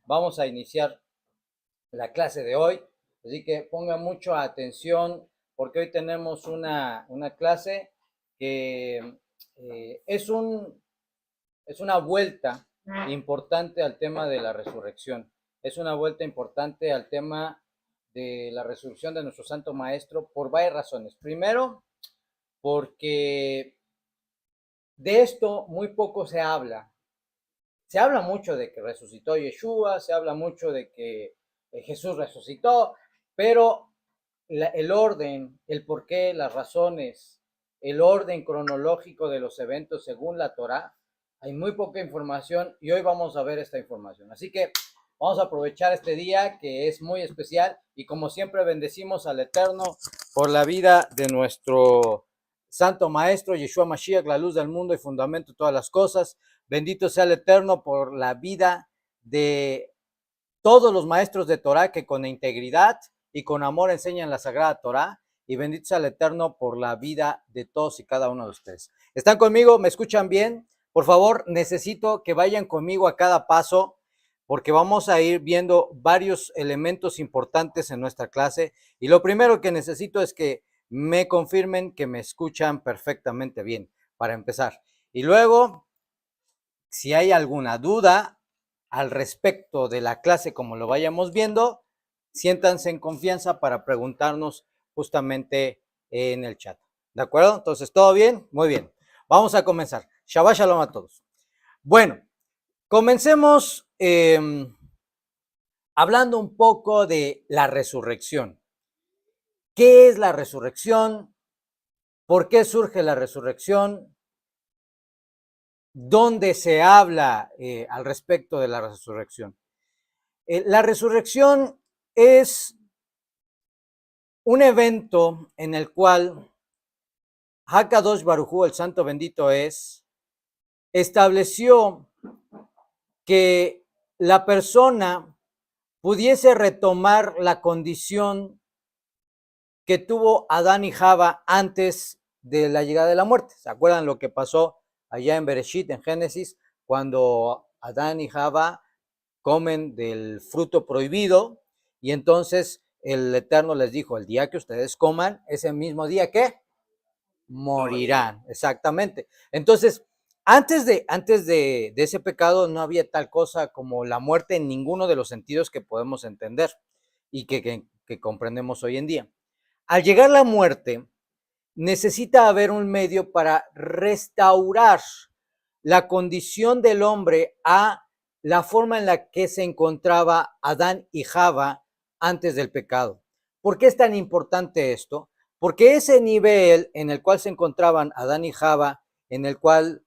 Vamos a iniciar la clase de hoy, así que pongan mucha atención porque hoy tenemos una clase que es una vuelta importante al tema de la resurrección. Es una vuelta importante al tema de la resurrección de nuestro Santo Maestro por varias razones. Primero, porque de esto muy poco se habla. Se habla mucho de que resucitó Yeshua, se habla mucho de que Jesús resucitó, pero el orden, el porqué, las razones, el orden cronológico de los eventos según la Torá, hay muy poca información y hoy vamos a ver esta información. Así que vamos a aprovechar este día que es muy especial y como siempre bendecimos al Eterno por la vida de nuestro Santo Maestro Yeshua Mashiach, la luz del mundo y fundamento de todas las cosas. Bendito sea el Eterno por la vida de todos los maestros de Torah que con integridad y con amor enseñan la Sagrada Torah. Y bendito sea el Eterno por la vida de todos y cada uno de ustedes. ¿Están conmigo? ¿Me escuchan bien? Por favor, necesito que vayan conmigo a cada paso porque vamos a ir viendo varios elementos importantes en nuestra clase. Y lo primero que necesito es que me confirmen que me escuchan perfectamente bien, para empezar. Y luego, si hay alguna duda al respecto de la clase como lo vayamos viendo, siéntanse en confianza para preguntarnos justamente en el chat. ¿De acuerdo? Entonces, ¿todo bien? Muy bien. Vamos a comenzar. Shabbat Shalom a todos. Bueno, comencemos hablando un poco de la resurrección. ¿Qué es la resurrección? ¿Por qué surge la resurrección? ¿Dónde se habla al respecto de la resurrección? La resurrección es un evento en el cual Hakadosh Baruj Hu, el Santo Bendito es, estableció que la persona pudiese retomar la condición que tuvo Adán y Java antes de la llegada de la muerte. ¿Se acuerdan lo que pasó allá en Bereshit, en Génesis, cuando Adán y Java comen del fruto prohibido y entonces el Eterno les dijo, el día que ustedes coman, ese mismo día que morirán, exactamente. Entonces, antes de ese pecado no había tal cosa como la muerte en ninguno de los sentidos que podemos entender y que comprendemos hoy en día. Al llegar la muerte, necesita haber un medio para restaurar la condición del hombre a la forma en la que se encontraba Adán y Java antes del pecado. ¿Por qué es tan importante esto? Porque ese nivel en el cual se encontraban Adán y Java, en el cual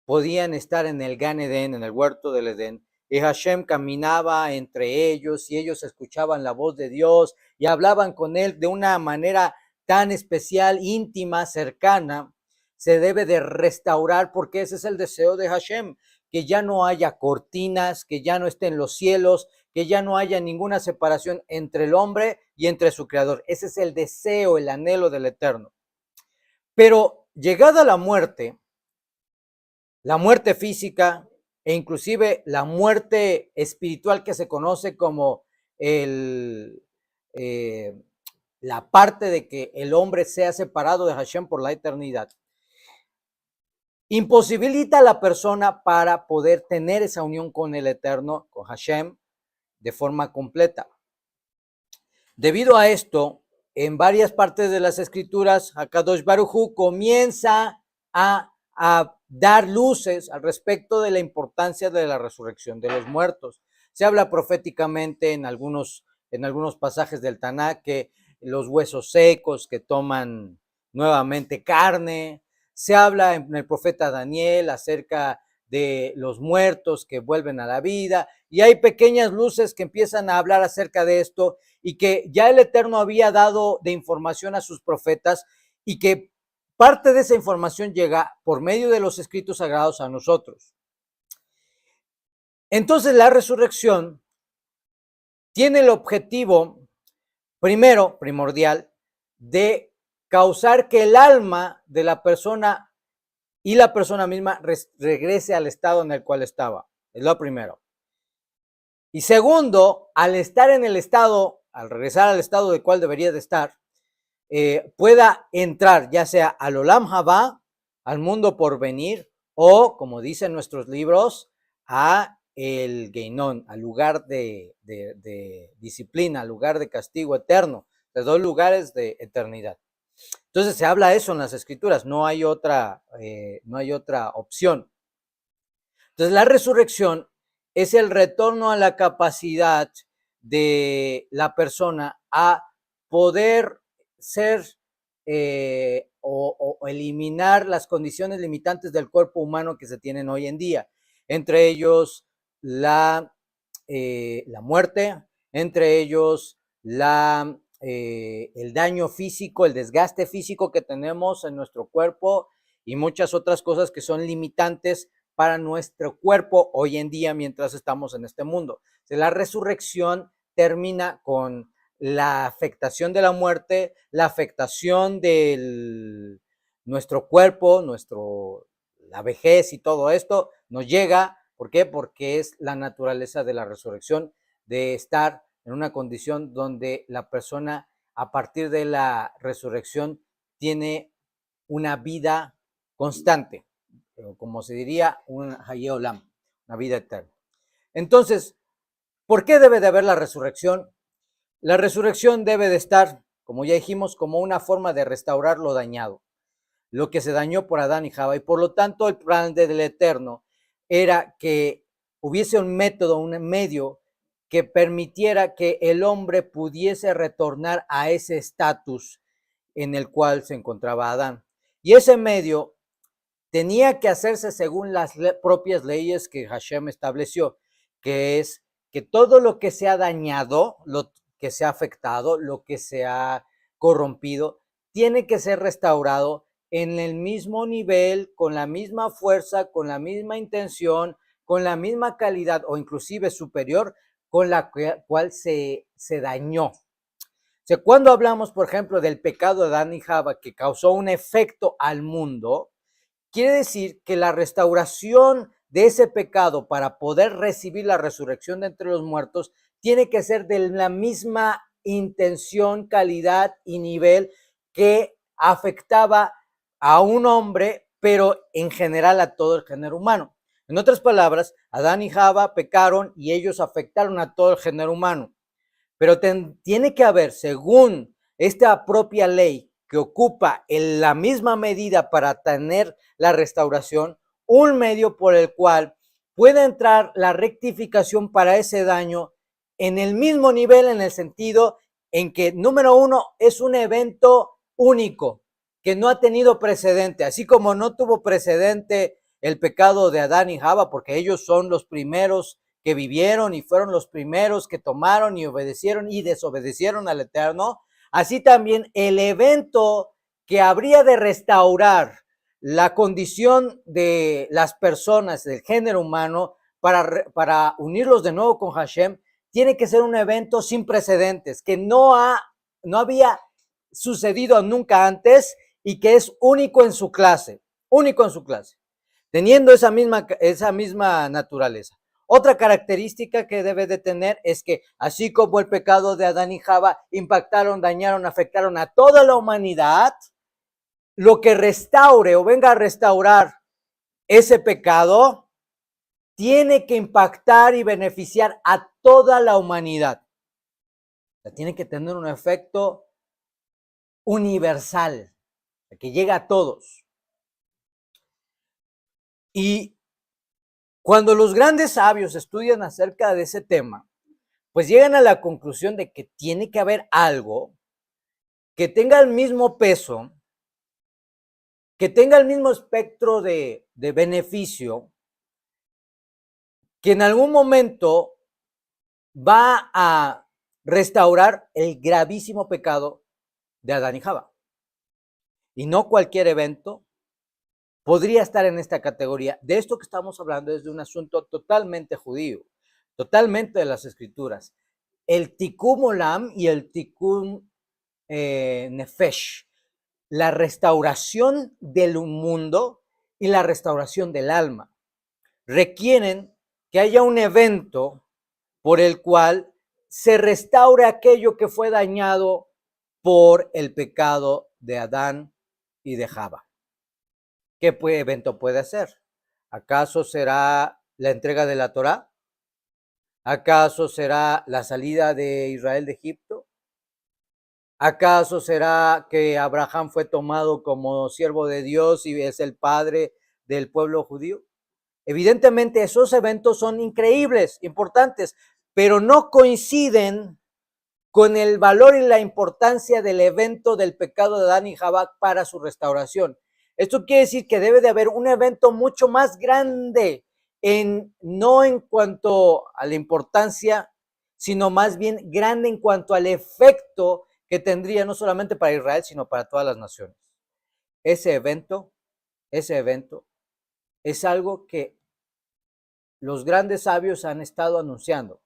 podían estar en el Gan Edén, en el huerto del Edén, y Hashem caminaba entre ellos y ellos escuchaban la voz de Dios y hablaban con él de una manera tan especial, íntima, cercana, se debe de restaurar porque ese es el deseo de Hashem, que ya no haya cortinas, que ya no estén los cielos, que ya no haya ninguna separación entre el hombre y entre su creador. Ese es el deseo, el anhelo del Eterno. Pero llegada la muerte física e inclusive la muerte espiritual que se conoce como el, la parte de que el hombre sea separado de Hashem por la eternidad, imposibilita a la persona para poder tener esa unión con el Eterno, con Hashem, de forma completa. Debido a esto, en varias partes de las escrituras, Hakadosh Baruj Hu comienza a dar luces al respecto de la importancia de la resurrección de los muertos. Se habla proféticamente en algunos pasajes del Tanakh que los huesos secos que toman nuevamente carne. Se habla en el profeta Daniel acerca de los muertos que vuelven a la vida y hay pequeñas luces que empiezan a hablar acerca de esto y que ya el Eterno había dado de información a sus profetas y que parte de esa información llega por medio de los escritos sagrados a nosotros. Entonces la resurrección tiene el objetivo, primero, primordial, de causar que el alma de la persona y la persona misma regrese al estado en el cual estaba. Es lo primero. Y segundo, al estar en el estado, al regresar al estado del cual debería de estar, pueda entrar ya sea al Olam Haba, al mundo por venir, o, como dicen nuestros libros, a el Geinón, al lugar de disciplina, al lugar de castigo eterno, de dos lugares de eternidad. Entonces se habla eso en las escrituras, no hay otra opción. Entonces la resurrección es el retorno a la capacidad de la persona a poder ser o eliminar las condiciones limitantes del cuerpo humano que se tienen hoy en día, entre ellos la muerte, entre ellos el daño físico, el desgaste físico que tenemos en nuestro cuerpo y muchas otras cosas que son limitantes para nuestro cuerpo hoy en día mientras estamos en este mundo. La resurrección termina con la afectación de la muerte, la afectación de nuestro cuerpo, la vejez y todo esto nos llega. ¿Por qué? Porque es la naturaleza de la resurrección, de estar en una condición donde la persona a partir de la resurrección tiene una vida constante, como se diría, un Hayé Olam, una vida eterna. Entonces, ¿por qué debe de haber la resurrección? La resurrección debe de estar, como ya dijimos, como una forma de restaurar lo dañado, lo que se dañó por Adán y Java, y por lo tanto el plan del Eterno era que hubiese un método, un medio que permitiera que el hombre pudiese retornar a ese estatus en el cual se encontraba Adán. Y ese medio tenía que hacerse según las propias leyes que Hashem estableció, que es que todo lo que se ha dañado, lo que se ha afectado, lo que se ha corrompido, tiene que ser restaurado en el mismo nivel, con la misma fuerza, con la misma intención, con la misma calidad o inclusive superior con la cual se dañó. O sea, cuando hablamos, por ejemplo, del pecado de Adán y Java que causó un efecto al mundo, quiere decir que la restauración de ese pecado para poder recibir la resurrección de entre los muertos tiene que ser de la misma intención, calidad y nivel que afectaba a un hombre, pero en general a todo el género humano. En otras palabras, Adán y Java pecaron y ellos afectaron a todo el género humano. Pero tiene que haber, según esta propia ley que ocupa en la misma medida para tener la restauración, un medio por el cual pueda entrar la rectificación para ese daño en el mismo nivel, en el sentido en que, número uno, es un evento único, que no ha tenido precedente, así como no tuvo precedente el pecado de Adán y Java, porque ellos son los primeros que vivieron y fueron los primeros que tomaron y obedecieron y desobedecieron al Eterno, así también el evento que habría de restaurar la condición de las personas del género humano para unirlos de nuevo con Hashem, tiene que ser un evento sin precedentes, que no había sucedido nunca antes y que es único en su clase, teniendo esa misma naturaleza. Otra característica que debe de tener es que así como el pecado de Adán y Java impactaron, dañaron, afectaron a toda la humanidad, lo que restaure o venga a restaurar ese pecado tiene que impactar y beneficiar a toda la humanidad. O sea, tiene que tener un efecto universal, que llega a todos. Y cuando los grandes sabios estudian acerca de ese tema, pues llegan a la conclusión de que tiene que haber algo que tenga el mismo peso, que tenga el mismo espectro de beneficio, que en algún momento va a restaurar el gravísimo pecado de Adán y Java. Y no cualquier evento podría estar en esta categoría. De esto que estamos hablando es de un asunto totalmente judío, totalmente de las escrituras. El Tikkun Olam y el Tikkun Nefesh, la restauración del mundo y la restauración del alma, requieren que haya un evento por el cual se restaure aquello que fue dañado por el pecado de Adán y de Java. ¿Qué evento puede ser? ¿Acaso será la entrega de la Torá? ¿Acaso será la salida de Israel de Egipto? ¿Acaso será que Abraham fue tomado como siervo de Dios y es el padre del pueblo judío? Evidentemente esos eventos son increíbles, importantes, pero no coinciden con el valor y la importancia del evento del pecado de Adán y Jabá para su restauración. Esto quiere decir que debe de haber un evento mucho más grande, no en cuanto a la importancia, sino más bien grande en cuanto al efecto que tendría no solamente para Israel, sino para todas las naciones. Ese evento es algo que los grandes sabios han estado anunciando.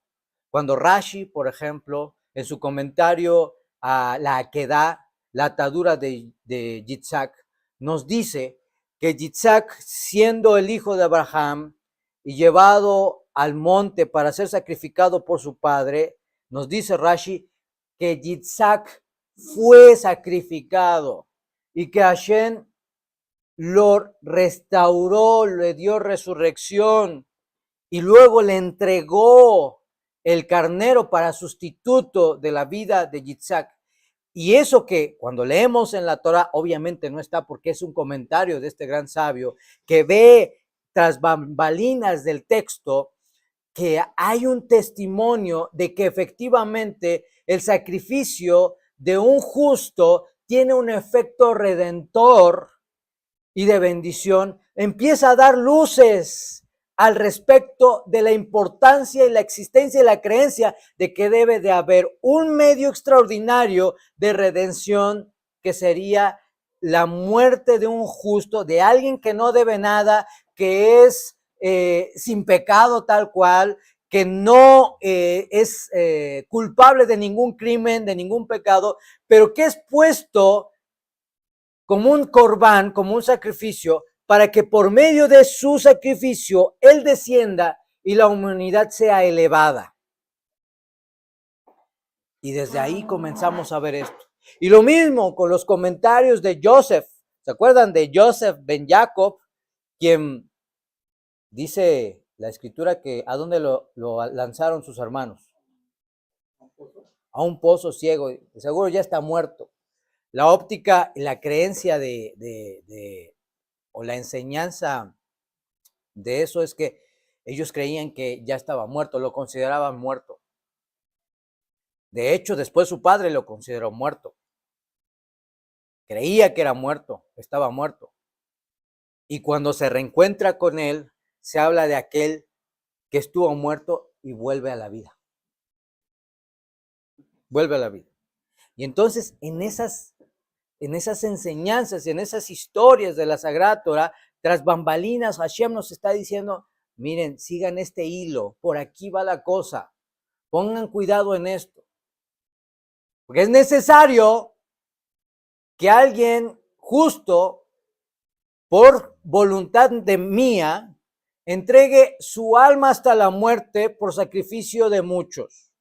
Cuando Rashi, por ejemplo, en su comentario a la Akedah, la atadura de Yitzhak, nos dice que Yitzhak, siendo el hijo de Abraham y llevado al monte para ser sacrificado por su padre, nos dice Rashi que Yitzhak fue sacrificado y que Hashem lo restauró, le dio resurrección y luego le entregó el carnero para sustituto de la vida de Yitzhak. Y eso que cuando leemos en la Torah, obviamente no está porque es un comentario de este gran sabio que ve tras bambalinas del texto que hay un testimonio de que efectivamente el sacrificio de un justo tiene un efecto redentor y de bendición, empieza a dar luces al respecto de la importancia y la existencia y la creencia de que debe de haber un medio extraordinario de redención que sería la muerte de un justo, de alguien que no debe nada, que es sin pecado tal cual, que no es culpable de ningún crimen, de ningún pecado, pero que es puesto como un corbán, como un sacrificio, para que por medio de su sacrificio Él descienda y la humanidad sea elevada. Y desde ahí comenzamos a ver esto. Y lo mismo con los comentarios de Joseph. ¿Se acuerdan de Joseph ben Jacob, quien dice la escritura que a dónde lo lanzaron sus hermanos? A un pozo ciego. Seguro ya está muerto. La óptica y la creencia o la enseñanza de eso es que ellos creían que ya estaba muerto, lo consideraban muerto. De hecho, después su padre lo consideró muerto. Creía que era muerto, estaba muerto. Y cuando se reencuentra con él, se habla de aquel que estuvo muerto y vuelve a la vida. Vuelve a la vida. Y entonces en esas enseñanzas y en esas historias de la Sagrada Torah, tras bambalinas, Hashem nos está diciendo, miren, sigan este hilo, por aquí va la cosa, pongan cuidado en esto. Porque es necesario que alguien justo, por voluntad de mía, entregue su alma hasta la muerte por sacrificio de muchos.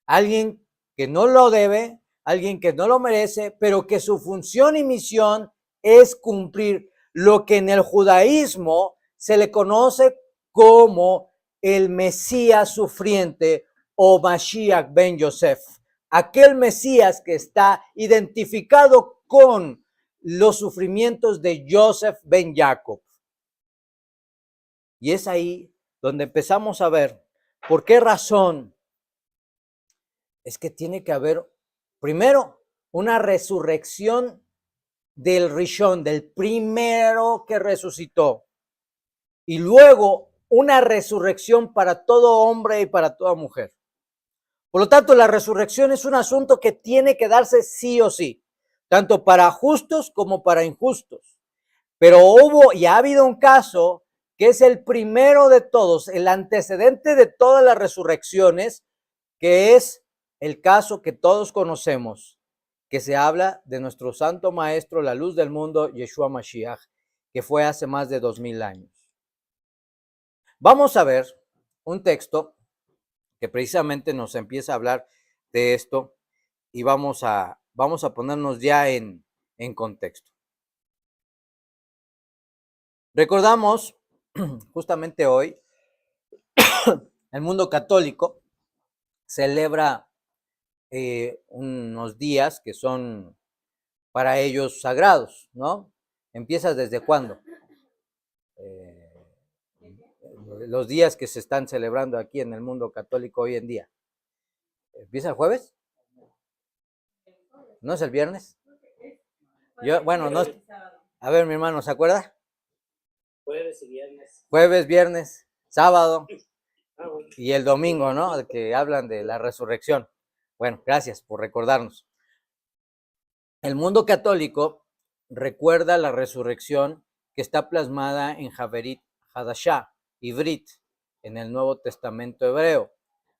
Alguien que no lo debe, alguien que no lo merece, pero que su función y misión es cumplir lo que en el judaísmo se le conoce como el Mesías sufriente o Mashiach ben Yosef. Aquel Mesías que está identificado con los sufrimientos de Joseph ben Jacob. Y es ahí donde empezamos a ver por qué razón es que tiene que haber, primero, una resurrección del Rishon, del primero que resucitó, y luego una resurrección para todo hombre y para toda mujer. Por lo tanto, la resurrección es un asunto que tiene que darse sí o sí, tanto para justos como para injustos. Pero hubo y ha habido un caso que es el primero de todos, el antecedente de todas las resurrecciones, que es el caso que todos conocemos, que se habla de nuestro santo maestro, la luz del mundo, Yeshua Mashiach, que fue hace más de 2000 años. Vamos a ver un texto que precisamente nos empieza a hablar de esto y vamos a ponernos ya en contexto. Recordamos justamente hoy, el mundo católico celebra unos días que son para ellos sagrados, ¿no? ¿Empiezas desde cuándo? Los días que se están celebrando aquí en el mundo católico hoy en día. ¿Empieza el jueves? ¿No es el viernes? Yo, bueno, no. A ver, mi hermano, ¿se acuerda? Jueves y viernes. Jueves, viernes, sábado y el domingo, ¿no? Que hablan de la resurrección. Bueno, gracias por recordarnos. El mundo católico recuerda la resurrección que está plasmada en Haberit Hadashah, Ivrit, en el Nuevo Testamento hebreo.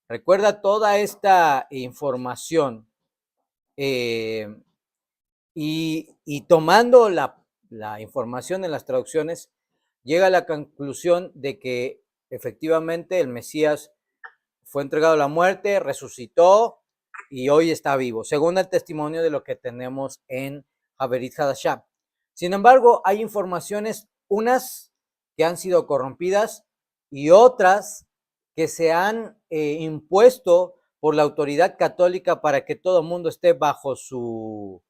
Recuerda toda esta información y tomando la información en las traducciones, llega a la conclusión de que efectivamente el Mesías fue entregado a la muerte, resucitó y hoy está vivo, según el testimonio de lo que tenemos en Haberit Hadashah. Sin embargo, hay informaciones, unas que han sido corrompidas y otras que se han impuesto por la autoridad católica para que todo el mundo esté bajo su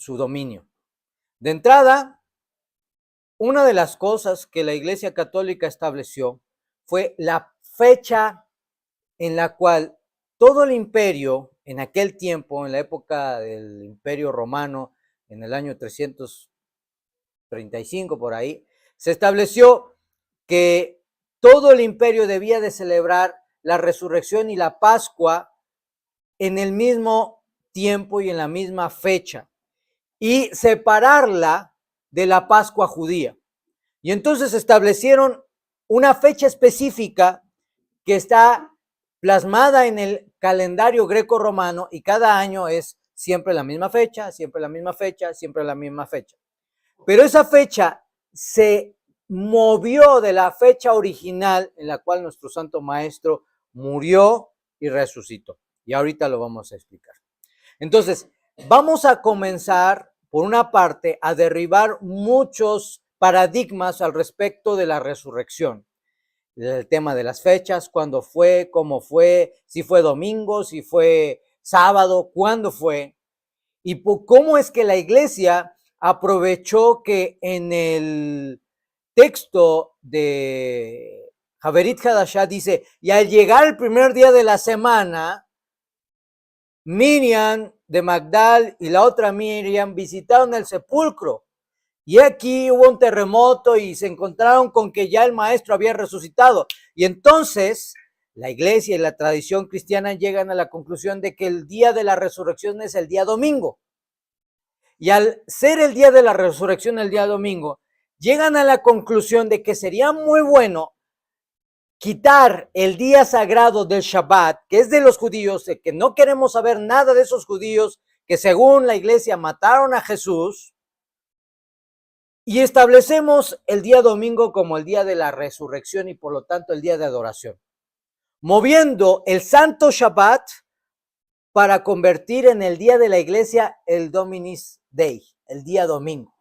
dominio. De entrada, una de las cosas que la Iglesia Católica estableció fue la fecha en la cual todo el imperio, en aquel tiempo, en la época del Imperio Romano, en el año 335 por ahí, se estableció que todo el imperio debía de celebrar la resurrección y la Pascua en el mismo tiempo y en la misma fecha, y separarla de la Pascua judía. Y entonces establecieron una fecha específica que está plasmada en el calendario greco-romano y cada año es siempre la misma fecha, siempre la misma fecha, siempre la misma fecha. Pero esa fecha se movió de la fecha original en la cual nuestro Santo Maestro murió y resucitó. Y ahorita lo vamos a explicar. Entonces, vamos a comenzar, por una parte, a derribar muchos paradigmas al respecto de la resurrección. El tema de las fechas, cuándo fue, cómo fue, si fue domingo, si fue sábado, cuándo fue, y cómo es que la iglesia aprovechó que en el texto de Haberit Hadashah dice, y al llegar el primer día de la semana, Miriam de Magdal y la otra Miriam visitaron el sepulcro. Y aquí hubo un terremoto y se encontraron con que ya el maestro había resucitado. Y entonces la iglesia y la tradición cristiana llegan a la conclusión de que el día de la resurrección es el día domingo. Y al ser el día de la resurrección el día domingo, llegan a la conclusión de que sería muy bueno quitar el día sagrado del Shabbat, que es de los judíos, de que no queremos saber nada de esos judíos que según la iglesia mataron a Jesús, y establecemos el día domingo como el día de la resurrección y por lo tanto el día de adoración, moviendo el santo Shabbat para convertir en el día de la iglesia el Dominis Dei, el día domingo.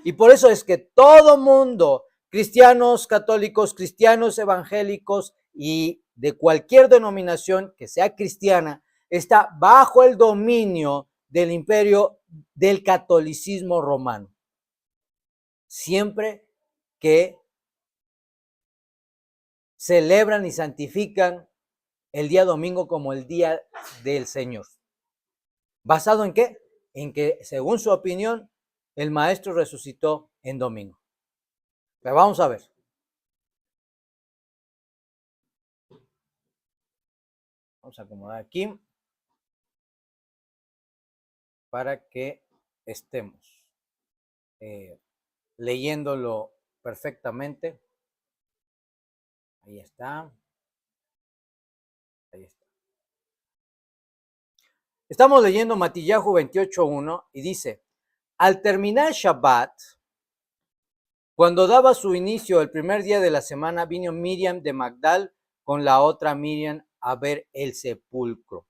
Y por eso es que todo mundo, cristianos católicos, cristianos evangélicos y de cualquier denominación que sea cristiana, está bajo el dominio del imperio del catolicismo romano. Siempre que celebran y santifican el día domingo como el día del Señor. ¿Basado en qué? En que, según su opinión, el maestro resucitó en domingo. Pero vamos a ver. Vamos a acomodar aquí para que estemos leyéndolo perfectamente. Ahí está. Ahí está. Estamos leyendo Matillahu 28:1 y dice, al terminar Shabbat, cuando daba su inicio el primer día de la semana, vino Miriam de Magdal con la otra Miriam a ver el sepulcro.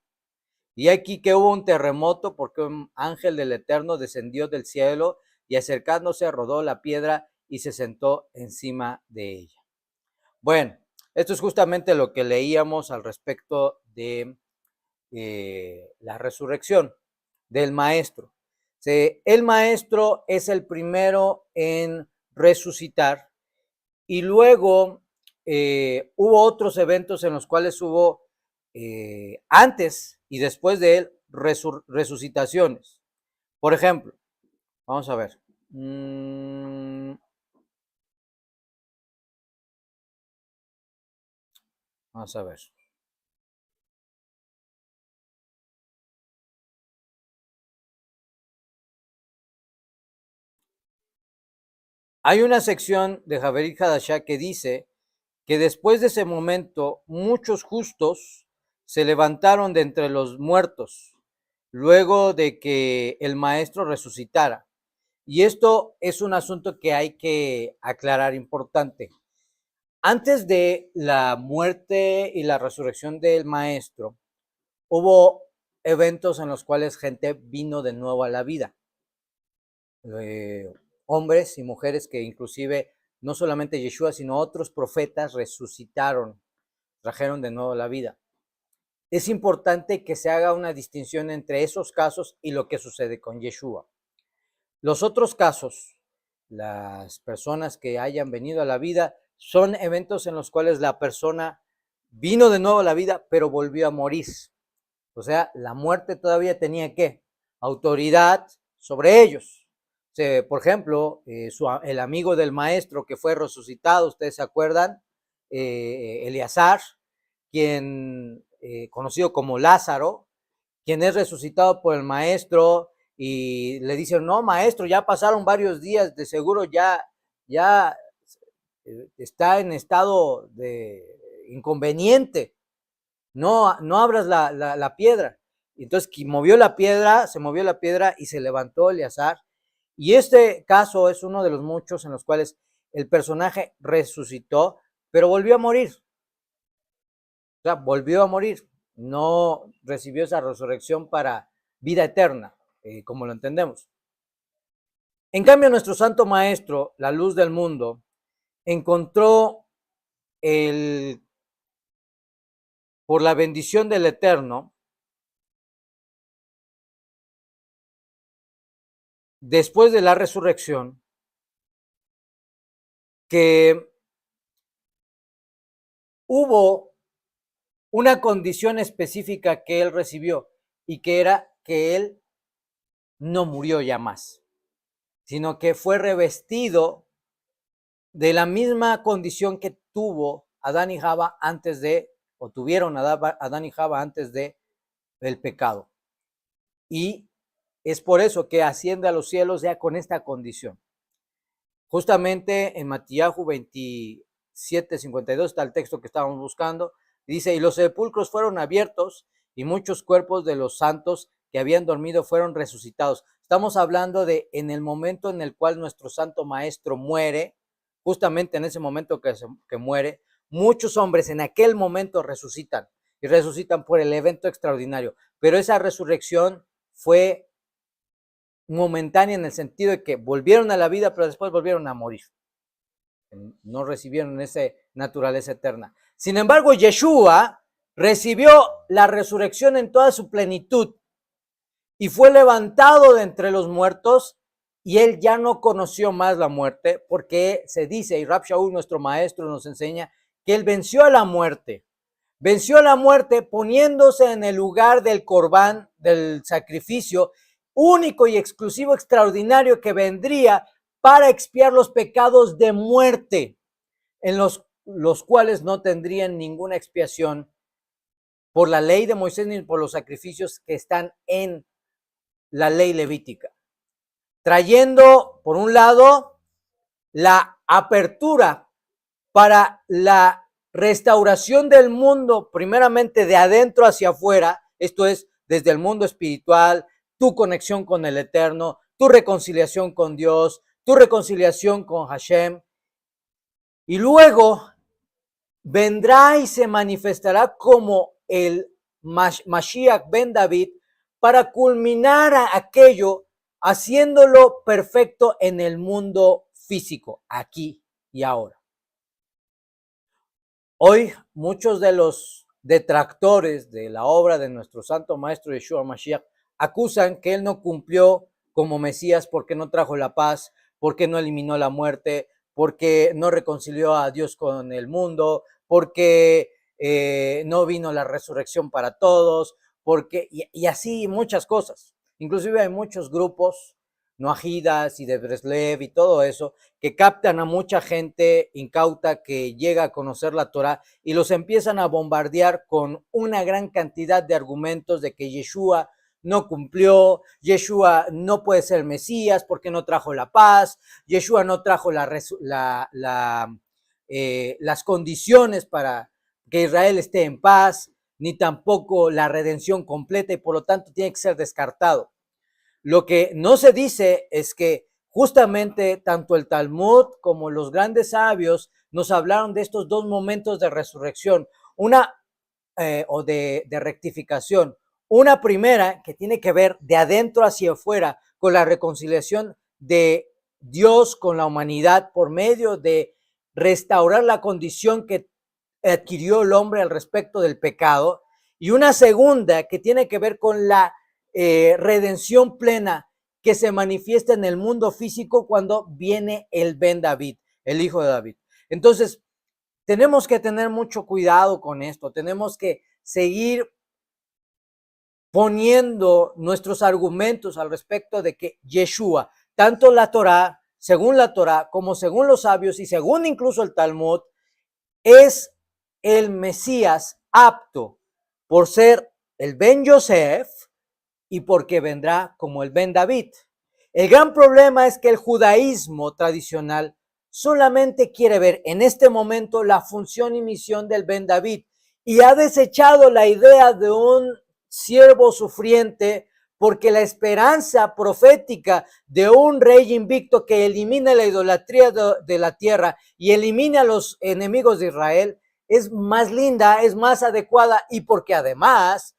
Y aquí que hubo un terremoto porque un ángel del Eterno descendió del cielo y acercándose rodó la piedra y se sentó encima de ella. Bueno, esto es justamente lo que leíamos al respecto de la resurrección del maestro. El maestro es el primero en resucitar y luego hubo otros eventos en los cuales hubo antes y después de él resucitaciones. Por ejemplo, vamos a ver. Vamos a ver. Hay una sección de Javerit Hadashah que dice que después de ese momento muchos justos se levantaron de entre los muertos luego de que el maestro resucitara. Y esto es un asunto que hay que aclarar importante. Antes de la muerte y la resurrección del maestro, hubo eventos en los cuales gente vino de nuevo a la vida. Hombres y mujeres que inclusive no solamente Yeshua, sino otros profetas resucitaron, trajeron de nuevo la vida. Es importante que se haga una distinción entre esos casos y lo que sucede con Yeshua. Los otros casos, las personas que hayan venido a la vida, son eventos en los cuales la persona vino de nuevo a la vida, pero volvió a morir. O sea, la muerte todavía tenía ¿qué? Autoridad sobre ellos. O sea, por ejemplo, el amigo del maestro que fue resucitado, ¿ustedes se acuerdan? Eleazar, quien conocido como Lázaro, quien es resucitado por el maestro y le dicen, no, maestro, ya pasaron varios días, de seguro ya está en estado de inconveniente, no abras la piedra. Entonces, se movió la piedra y se levantó Eleazar. Y este caso es uno de los muchos en los cuales el personaje resucitó, pero volvió a morir. O sea, volvió a morir. No recibió esa resurrección para vida eterna, como lo entendemos. En cambio, nuestro santo maestro, la luz del mundo, encontró por la bendición del Eterno, después de la resurrección, que hubo una condición específica que él recibió y que era que él no murió ya más, sino que fue revestido de la misma condición que tuvo Adán y Java antes de, o tuvieron Adán y Java antes de el pecado. Y es por eso que asciende a los cielos ya con esta condición. Justamente en Matíahu 27:52 está el texto que estábamos buscando. Dice, y los sepulcros fueron abiertos y muchos cuerpos de los santos que habían dormido fueron resucitados. Estamos hablando de en el momento en el cual nuestro santo maestro muere, justamente en ese momento que muere, muchos hombres en aquel momento resucitan y resucitan por el evento extraordinario. Pero esa resurrección fue momentánea en el sentido de que volvieron a la vida, pero después volvieron a morir. No recibieron esa naturaleza eterna. Sin embargo, Yeshua recibió la resurrección en toda su plenitud y fue levantado de entre los muertos y él ya no conoció más la muerte porque se dice, y Rab Shaul, nuestro maestro, nos enseña que él venció a la muerte poniéndose en el lugar del corbán, del sacrificio único y exclusivo, extraordinario que vendría para expiar los pecados de muerte, en los cuales no tendrían ninguna expiación por la ley de Moisés ni por los sacrificios que están en la ley levítica. Trayendo, por un lado, la apertura para la restauración del mundo, primeramente de adentro hacia afuera, esto es, desde el mundo espiritual, tu conexión con el Eterno, tu reconciliación con Dios, tu reconciliación con Hashem, y luego vendrá y se manifestará como el Mashiach ben David para culminar aquello, haciéndolo perfecto en el mundo físico, aquí y ahora. Hoy muchos de los detractores de la obra de nuestro santo maestro Yeshua Mashiach acusan que él no cumplió como Mesías porque no trajo la paz, porque no eliminó la muerte, porque no reconcilió a Dios con el mundo, porque no vino la resurrección para todos, porque y así muchas cosas. Inclusive hay muchos grupos, noajidas y de Breslev y todo eso, que captan a mucha gente incauta que llega a conocer la Torah y los empiezan a bombardear con una gran cantidad de argumentos de que Yeshua no cumplió, Yeshua no puede ser Mesías porque no trajo la paz, Yeshua no trajo las condiciones para que Israel esté en paz, ni tampoco la redención completa y por lo tanto tiene que ser descartado. Lo que no se dice es que justamente tanto el Talmud como los grandes sabios nos hablaron de estos dos momentos de resurrección, una o de rectificación. Una primera que tiene que ver de adentro hacia afuera con la reconciliación de Dios con la humanidad por medio de restaurar la condición que adquirió el hombre al respecto del pecado. Y una segunda que tiene que ver con la redención plena que se manifiesta en el mundo físico cuando viene el Ben David, el hijo de David. Entonces, tenemos que tener mucho cuidado con esto, tenemos que seguir poniendo nuestros argumentos al respecto de que Yeshua, tanto la Torah, según la Torah, como según los sabios y según incluso el Talmud, es el Mesías apto por ser el Ben Yosef y porque vendrá como el Ben David. El gran problema es que el judaísmo tradicional solamente quiere ver en este momento la función y misión del Ben David y ha desechado la idea de un siervo sufriente porque la esperanza profética de un rey invicto que elimine la idolatría de la tierra y elimine a los enemigos de Israel es más linda, es más adecuada y porque además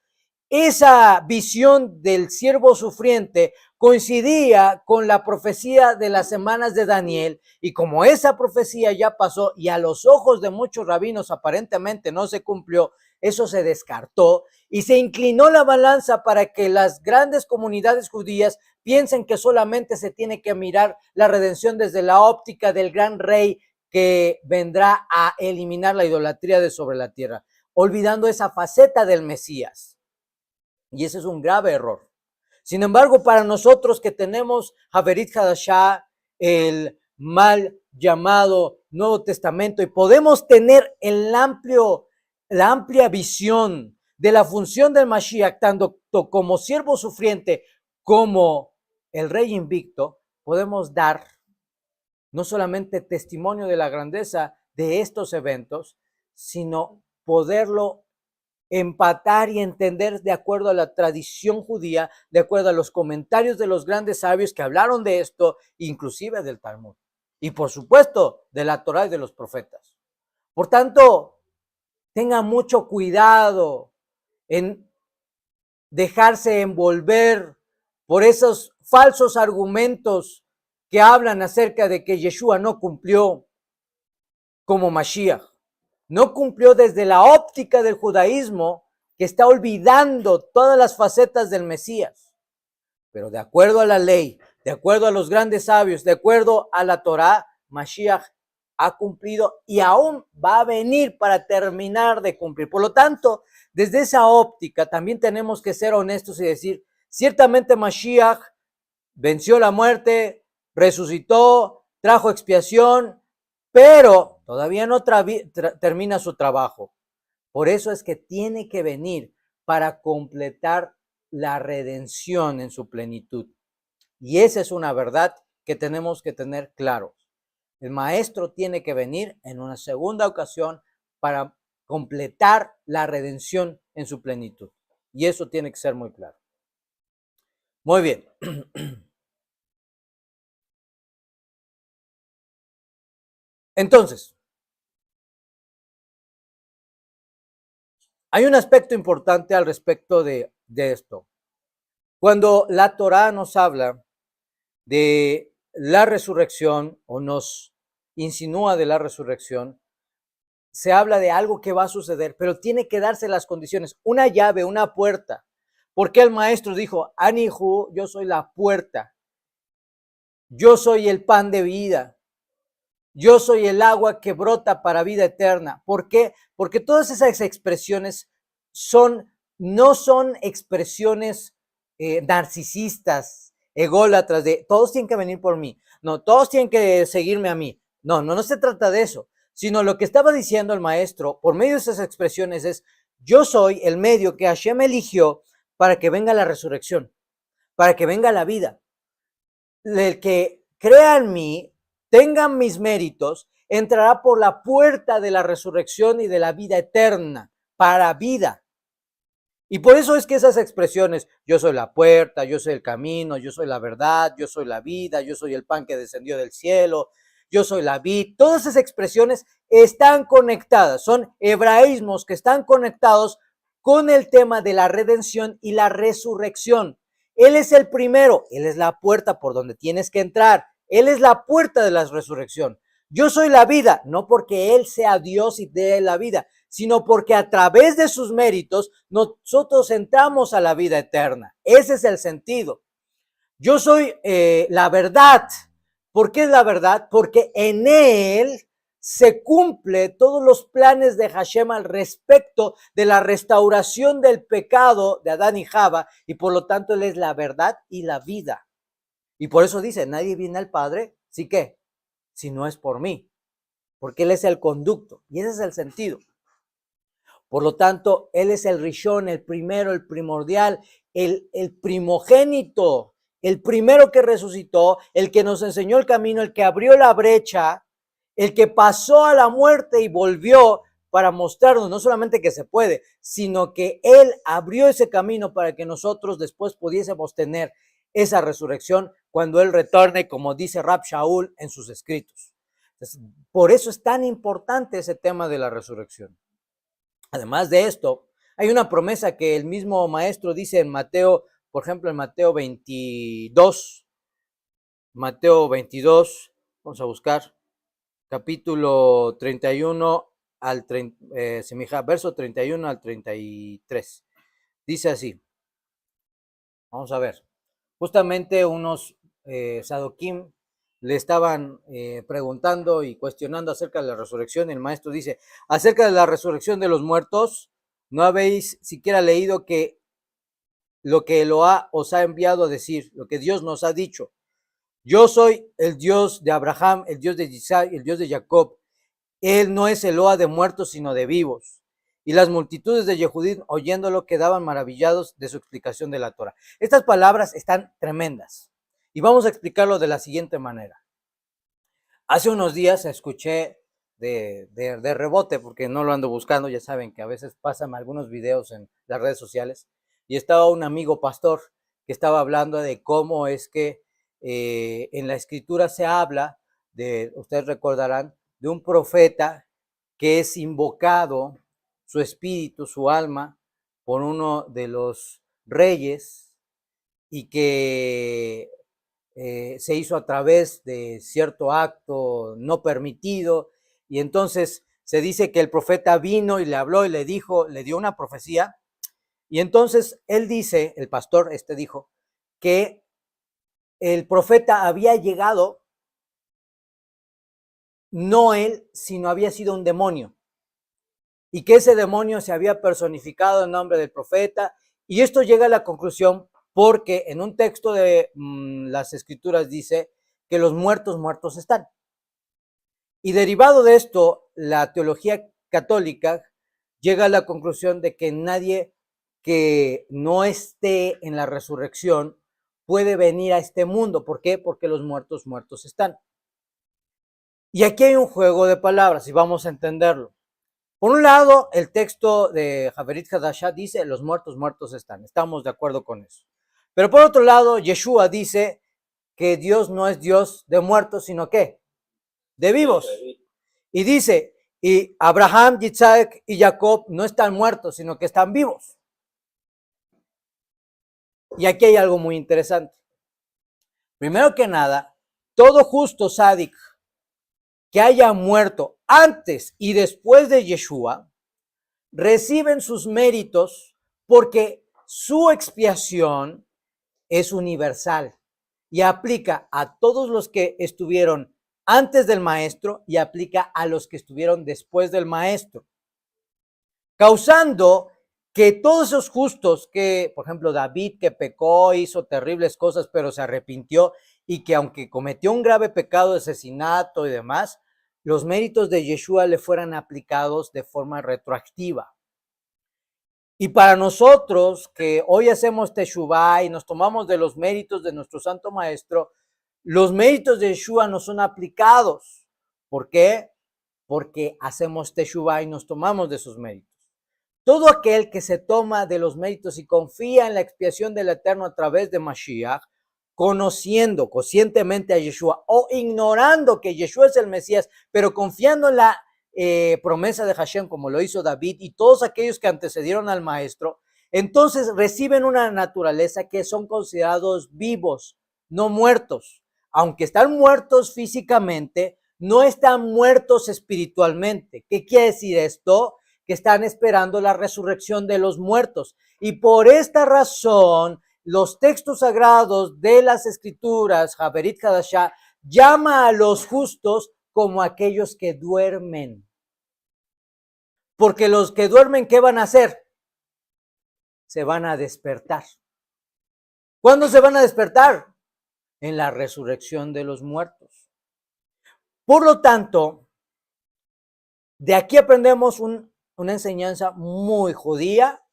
esa visión del siervo sufriente coincidía con la profecía de las semanas de Daniel y como esa profecía ya pasó y a los ojos de muchos rabinos aparentemente no se cumplió, eso se descartó y se inclinó la balanza para que las grandes comunidades judías piensen que solamente se tiene que mirar la redención desde la óptica del gran rey que vendrá a eliminar la idolatría de sobre la tierra, olvidando esa faceta del Mesías. Y ese es un grave error. Sin embargo, para nosotros que tenemos Haverit Hadashah, el mal llamado Nuevo Testamento, y podemos tener la amplia visión de la función del Mashiach, tanto como siervo sufriente como el rey invicto, podemos dar no solamente testimonio de la grandeza de estos eventos, sino poderlo empatar y entender de acuerdo a la tradición judía, de acuerdo a los comentarios de los grandes sabios que hablaron de esto, inclusive del Talmud. Y por supuesto, de la Torá y de los profetas. Por tanto, tenga mucho cuidado en dejarse envolver por esos falsos argumentos que hablan acerca de que Yeshua no cumplió como Mashiach. No cumplió desde la óptica del judaísmo que está olvidando todas las facetas del Mesías. Pero de acuerdo a la ley, de acuerdo a los grandes sabios, de acuerdo a la Torá, Mashiach ha cumplido y aún va a venir para terminar de cumplir. Por lo tanto, desde esa óptica también tenemos que ser honestos y decir, ciertamente Mashiach venció la muerte, resucitó, trajo expiación, pero todavía no termina su trabajo. Por eso es que tiene que venir para completar la redención en su plenitud. Y esa es una verdad que tenemos que tener claro. El maestro tiene que venir en una segunda ocasión para completar la redención en su plenitud. Y eso tiene que ser muy claro. Muy bien. Entonces, Hay un aspecto importante al respecto de esto. Cuando la Torá nos habla de la resurrección o nos insinúa de la resurrección, se habla de algo que va a suceder, pero tiene que darse las condiciones, una llave, una puerta. Porque el maestro dijo, Anihu, yo soy la puerta, yo soy el pan de vida, yo soy el agua que brota para vida eterna. ¿Por qué? Porque todas esas expresiones no son expresiones narcisistas, ególatras, de todos tienen que venir por mí, no, todos tienen que seguirme a mí. No se trata de eso, sino lo que estaba diciendo el maestro por medio de esas expresiones es, yo soy el medio que Hashem eligió para que venga la resurrección, para que venga la vida. El que crea en mí, tenga mis méritos, entrará por la puerta de la resurrección y de la vida eterna, para vida. Y por eso es que esas expresiones, yo soy la puerta, yo soy el camino, yo soy la verdad, yo soy la vida, yo soy el pan que descendió del cielo, yo soy la vid, todas esas expresiones están conectadas, son hebraísmos que están conectados con el tema de la redención y la resurrección. Él es el primero, Él es la puerta por donde tienes que entrar, Él es la puerta de la resurrección. Yo soy la vida, no porque Él sea Dios y dé la vida, sino porque a través de sus méritos nosotros entramos a la vida eterna. Ese es el sentido. Yo soy la verdad. ¿Por qué es la verdad? Porque en Él se cumple todos los planes de Hashem al respecto de la restauración del pecado de Adán y Java, y por lo tanto Él es la verdad y la vida. Y por eso dice, nadie viene al Padre, ¿sí qué? Si no es por mí, porque Él es el conducto, y ese es el sentido. Por lo tanto, Él es el Rishon, el primero, el primordial, el primogénito, el primero que resucitó, el que nos enseñó el camino, el que abrió la brecha, el que pasó a la muerte y volvió para mostrarnos no solamente que se puede, sino que Él abrió ese camino para que nosotros después pudiésemos tener esa resurrección cuando Él retorne, como dice Rab Shaul en sus escritos. Entonces, por eso es tan importante ese tema de la resurrección. Además de esto, hay una promesa que el mismo maestro dice en Mateo, por ejemplo, en Mateo 22, vamos a buscar, capítulo 31 al 30, verso 31 al 33. Dice así, vamos a ver, justamente unos sadoquim le estaban preguntando y cuestionando acerca de la resurrección. El maestro dice, acerca de la resurrección de los muertos, ¿no habéis siquiera leído que lo que Eloá os ha enviado a decir, lo que Dios nos ha dicho? Yo soy el Dios de Abraham, el Dios de Isaac, el Dios de Jacob. Él no es Eloá de muertos, sino de vivos. Y las multitudes de Yehudí, oyéndolo, quedaban maravillados de su explicación de la Torah. Estas palabras están tremendas. Y vamos a explicarlo de la siguiente manera. Hace unos días escuché de rebote, porque no lo ando buscando, ya saben que a veces pasan algunos videos en las redes sociales, y estaba un amigo pastor que estaba hablando de cómo es que en la escritura se habla ustedes recordarán, de un profeta que es invocado, su espíritu, su alma, por uno de los reyes, y que se hizo a través de cierto acto no permitido, y entonces se dice que el profeta vino y le habló y le dijo, le dio una profecía, y entonces él dice, el pastor dijo, que el profeta había llegado, no él, sino había sido un demonio, y que ese demonio se había personificado en nombre del profeta, y esto llega a la conclusión porque en un texto de las escrituras dice que los muertos están. Y derivado de esto, la teología católica llega a la conclusión de que nadie que no esté en la resurrección puede venir a este mundo. ¿Por qué? Porque los muertos están. Y aquí hay un juego de palabras y vamos a entenderlo. Por un lado, el texto de Haverit Hadashah dice, los muertos están. Estamos de acuerdo con eso. Pero por otro lado, Yeshua dice que Dios no es Dios de muertos, sino ¿qué? De vivos. Y dice, Y Abraham, Isaac y Jacob no están muertos, sino que están vivos. Y aquí hay algo muy interesante. Primero que nada, todo justo sádic que haya muerto antes y después de Yeshua, reciben sus méritos porque su expiación es universal y aplica a todos los que estuvieron antes del maestro y aplica a los que estuvieron después del maestro, causando que todos esos justos que, por ejemplo, David, que pecó, hizo terribles cosas, pero se arrepintió, y que aunque cometió un grave pecado de asesinato y demás, los méritos de Yeshua le fueran aplicados de forma retroactiva. Y para nosotros que hoy hacemos Teshuvah y nos tomamos de los méritos de nuestro Santo Maestro, los méritos de Yeshua no son aplicados. ¿Por qué? Porque hacemos Teshuvah y nos tomamos de sus méritos. Todo aquel que se toma de los méritos y confía en la expiación del Eterno a través de Mashiach, conociendo conscientemente a Yeshua o ignorando que Yeshua es el Mesías, pero confiando en la promesa de Hashem, como lo hizo David y todos aquellos que antecedieron al maestro, entonces reciben una naturaleza que son considerados vivos, no muertos. Aunque están muertos físicamente, no están muertos espiritualmente. ¿Qué quiere decir esto? Que están esperando la resurrección de los muertos. Y por esta razón, los textos sagrados de las escrituras, Haberit Hadashah, llama a los justos como aquellos que duermen. Porque los que duermen, ¿qué van a hacer? Se van a despertar. ¿Cuándo se van a despertar? En la resurrección de los muertos. Por lo tanto, de aquí aprendemos una enseñanza muy judía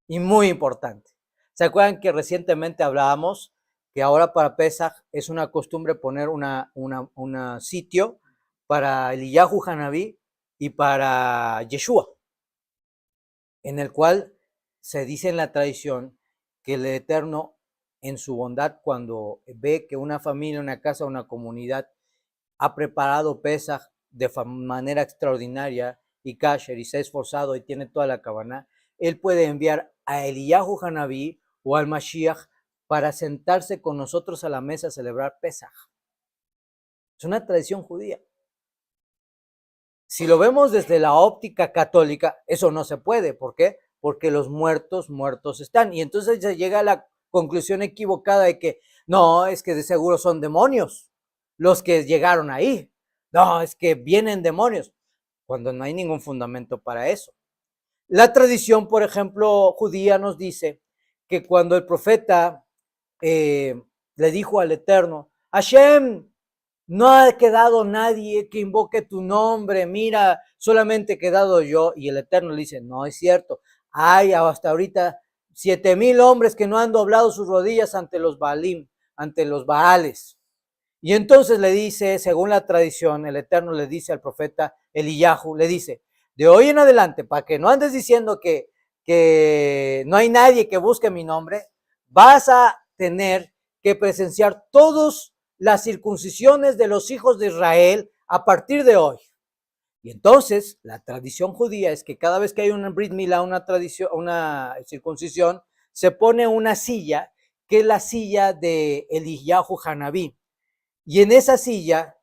y muy importante. ¿Se acuerdan que recientemente hablábamos que ahora para Pesaj es una costumbre poner un sitio para Eliyahu Hanabí y para Yeshua, en el cual se dice en la tradición que el Eterno, en su bondad, cuando ve que una familia, una casa, una comunidad ha preparado Pesaj de manera extraordinaria y kasher y se ha esforzado y tiene toda la cabana, él puede enviar a Eliyahu Hanabí o al Mashiach para sentarse con nosotros a la mesa a celebrar Pesaj. Es una tradición judía. Si lo vemos desde la óptica católica, eso no se puede. ¿Por qué? Porque los muertos están. Y entonces se llega a la conclusión equivocada de que no, es que de seguro son demonios los que llegaron ahí. No, es que vienen demonios, cuando no hay ningún fundamento para eso. La tradición, por ejemplo, judía nos dice que cuando el profeta le dijo al Eterno, Hashem, no ha quedado nadie que invoque tu nombre, mira, solamente he quedado yo. Y el Eterno le dice, no es cierto, hay hasta ahorita 7,000 hombres que no han doblado sus rodillas ante los Baalim, ante los Baales. Y entonces le dice, según la tradición, el Eterno le dice al profeta Eliyahu, le dice, de hoy en adelante, para que no andes diciendo que no hay nadie que busque mi nombre, vas a tener que presenciar todas las circuncisiones de los hijos de Israel a partir de hoy. Y entonces, la tradición judía es que cada vez que hay una Brit Milá, una circuncisión, se pone una silla, que es la silla de Eliyahu Hanabí. Y en esa silla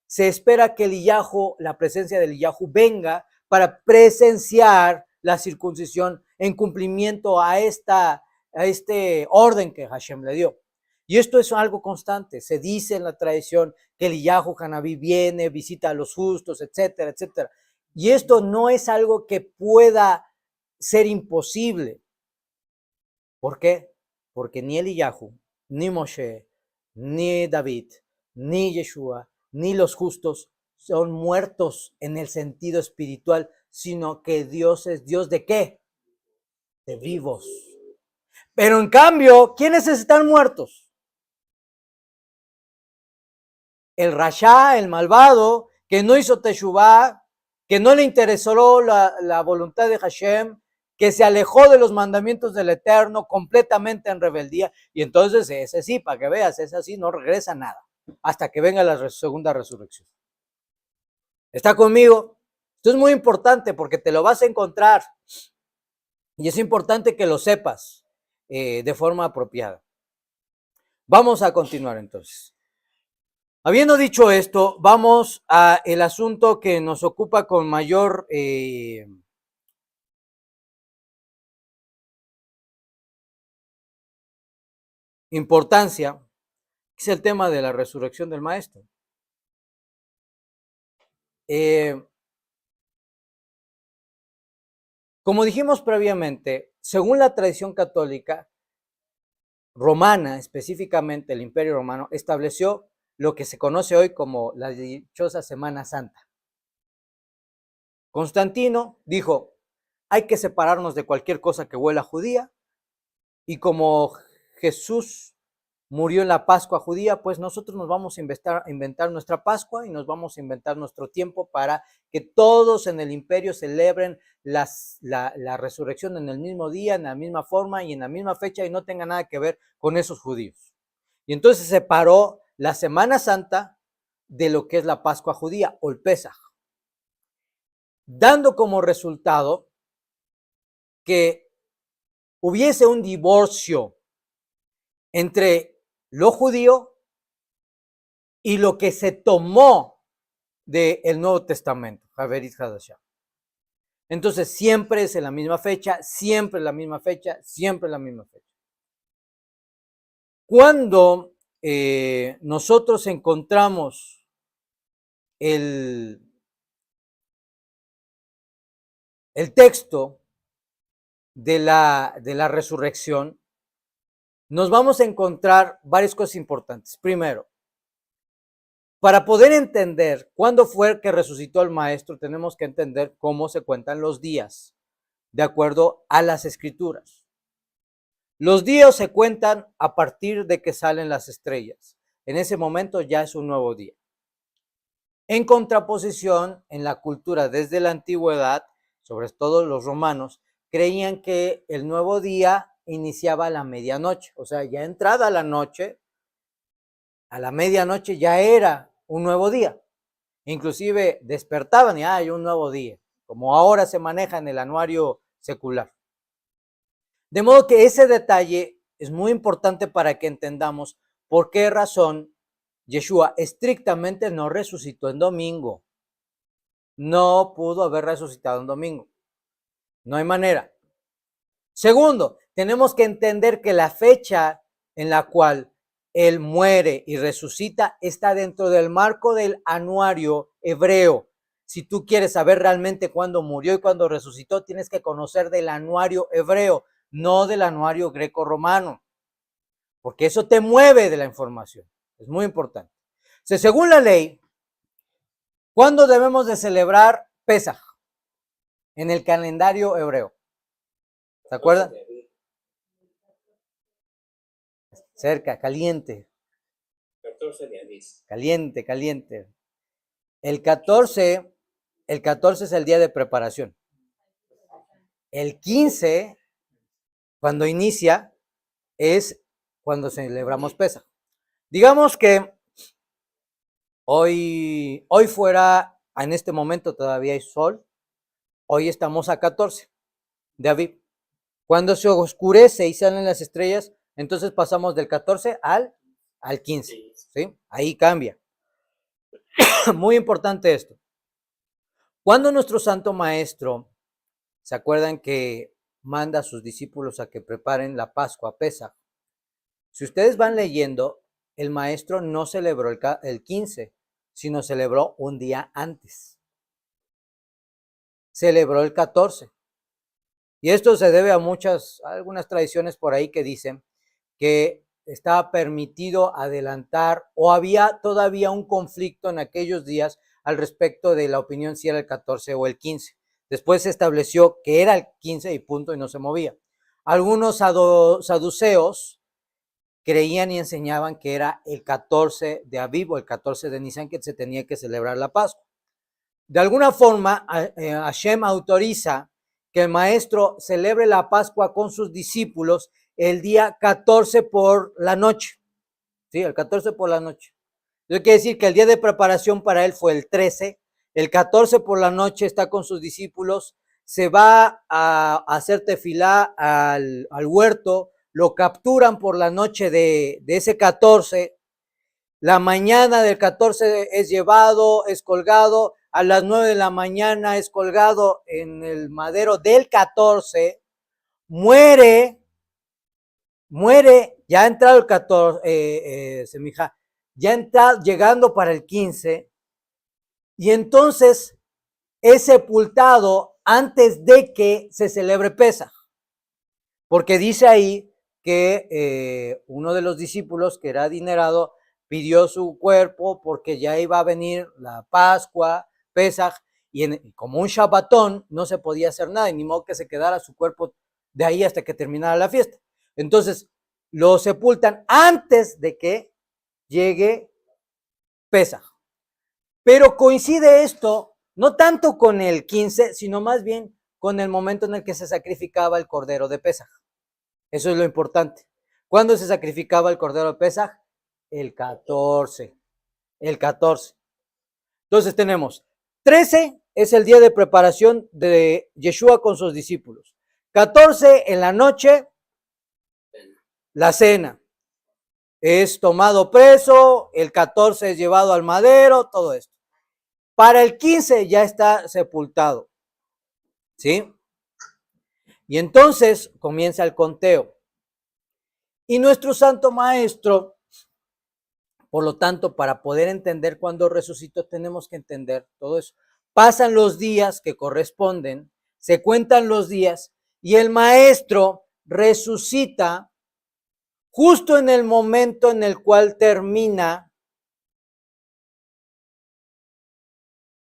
se espera que Eliyahu, la presencia de Eliyahu, venga para presenciar la circuncisión en cumplimiento a este orden que Hashem le dio. Y esto es algo constante. Se dice en la tradición que Eliyahu Hanabí viene, visita a los justos, etcétera, etcétera. Y esto no es algo que pueda ser imposible. ¿Por qué? Porque ni Eliyahu, ni Moshe, ni David, ni Yeshua, ni los justos son muertos en el sentido espiritual, sino que Dios es Dios ¿de qué? De vivos. Pero en cambio, ¿quiénes están muertos? El Rasha, el malvado, que no hizo Teshuvah, que no le interesó la voluntad de Hashem, que se alejó de los mandamientos del Eterno completamente en rebeldía. Y entonces ese sí, para que veas, ese así no regresa nada hasta que venga la segunda resurrección. ¿Está conmigo? Esto es muy importante porque te lo vas a encontrar y es importante que lo sepas de forma apropiada. Vamos a continuar entonces. Habiendo dicho esto, vamos a el asunto que nos ocupa con mayor importancia, que es el tema de la resurrección del Maestro. Como dijimos previamente, según la tradición católica romana, específicamente el Imperio Romano, estableció lo que se conoce hoy como la dichosa Semana Santa. Constantino dijo, hay que separarnos de cualquier cosa que huela judía, y como Jesús murió en la Pascua judía, pues nosotros nos vamos a inventar nuestra Pascua y nos vamos a inventar nuestro tiempo para que todos en el imperio celebren la resurrección en el mismo día, en la misma forma y en la misma fecha y no tenga nada que ver con esos judíos. Y entonces se separó la Semana Santa de lo que es la Pascua judía o el Pesaj, dando como resultado que hubiese un divorcio entre lo judío y lo que se tomó del Nuevo Testamento, Haverit Hadashah. Entonces siempre es en la misma fecha, siempre en la misma fecha, siempre en la misma fecha. Cuando nosotros encontramos el texto de la resurrección, nos vamos a encontrar varias cosas importantes. Primero, para poder entender cuándo fue que resucitó el Maestro, tenemos que entender cómo se cuentan los días, de acuerdo a las Escrituras. Los días se cuentan a partir de que salen las estrellas. En ese momento ya es un nuevo día. En contraposición, en la cultura desde la antigüedad, sobre todo los romanos, creían que el nuevo día iniciaba a la medianoche, o sea, ya entrada la noche, a la medianoche ya era un nuevo día. Inclusive despertaban y hay un nuevo día, como ahora se maneja en el anuario secular. De modo que ese detalle es muy importante para que entendamos por qué razón Yeshua estrictamente no resucitó en domingo. No pudo haber resucitado en domingo. No hay manera. Segundo, tenemos que entender que la fecha en la cual él muere y resucita está dentro del marco del anuario hebreo. Si tú quieres saber realmente cuándo murió y cuándo resucitó, tienes que conocer del anuario hebreo, no del anuario greco-romano, porque eso te mueve de la información. Es muy importante. O sea, según la ley, ¿cuándo debemos de celebrar Pesaj? En el calendario hebreo. ¿Se acuerdan? Cerca, caliente. 14 de Aviv. Caliente, caliente. El 14 es el día de preparación. El 15, cuando inicia, es cuando celebramos Pesaj. Digamos que hoy fuera, en este momento todavía hay sol, hoy estamos a 14 de Aviv. Cuando se oscurece y salen las estrellas, entonces pasamos del 14 al 15, ¿sí? Ahí cambia. Muy importante esto. Cuando nuestro Santo Maestro, ¿se acuerdan que manda a sus discípulos a que preparen la Pascua, Pesaj? Si ustedes van leyendo, el Maestro no celebró el 15, sino celebró un día antes. Celebró el 14. Y esto se debe a algunas tradiciones por ahí que dicen que estaba permitido adelantar o había todavía un conflicto en aquellos días al respecto de la opinión si era el 14 o el 15. Después se estableció que era el 15 y punto y no se movía. Algunos saduceos creían y enseñaban que era el 14 de Aviv o el 14 de Nisan que se tenía que celebrar la Pascua. De alguna forma, Hashem autoriza que el Maestro celebre la Pascua con sus discípulos el día 14 por la noche. Sí, el 14 por la noche. Eso quiere decir que el día de preparación para él fue el 13, el 14 por la noche está con sus discípulos, se va a hacer tefilá al huerto, lo capturan por la noche de ese 14, la mañana del 14 es llevado, es colgado, a las 9 de la mañana es colgado en el madero del 14, muere, ya ha entrado el 14, semija, ya entrado, llegando para el 15, y entonces es sepultado antes de que se celebre Pesaj, porque dice ahí que uno de los discípulos, que era adinerado, pidió su cuerpo porque ya iba a venir la Pascua, Pesaj, y como un Shabbatón no se podía hacer nada, y ni modo que se quedara su cuerpo de ahí hasta que terminara la fiesta. Entonces lo sepultan antes de que llegue Pesaj. Pero coincide esto no tanto con el 15, sino más bien con el momento en el que se sacrificaba el cordero de Pesaj. Eso es lo importante. ¿Cuándo se sacrificaba el cordero de Pesaj? El 14. El 14. Entonces tenemos 13 es el día de preparación de Yeshua con sus discípulos. 14 en la noche, la cena. Es tomado preso, el 14 es llevado al madero, todo esto. Para el 15 ya está sepultado. ¿Sí? Y entonces comienza el conteo. Y nuestro Santo Maestro, por lo tanto, para poder entender cuándo resucitó, tenemos que entender todo eso. Pasan los días que corresponden, se cuentan los días, y el Maestro resucita justo en el momento en el cual termina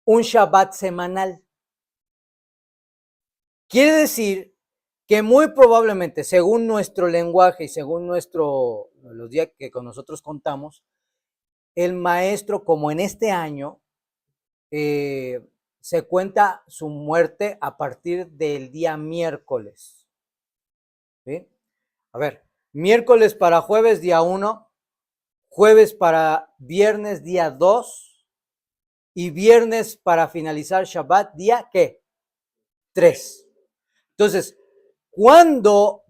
un Shabbat semanal. Quiere decir que muy probablemente, según nuestro lenguaje y según los días que con nosotros contamos, el Maestro, como en este año, se cuenta su muerte a partir del día miércoles. ¿Sí? A ver, miércoles para jueves día 1, jueves para viernes día 2 y viernes para finalizar Shabbat día ¿qué? 3. Entonces, ¿cuándo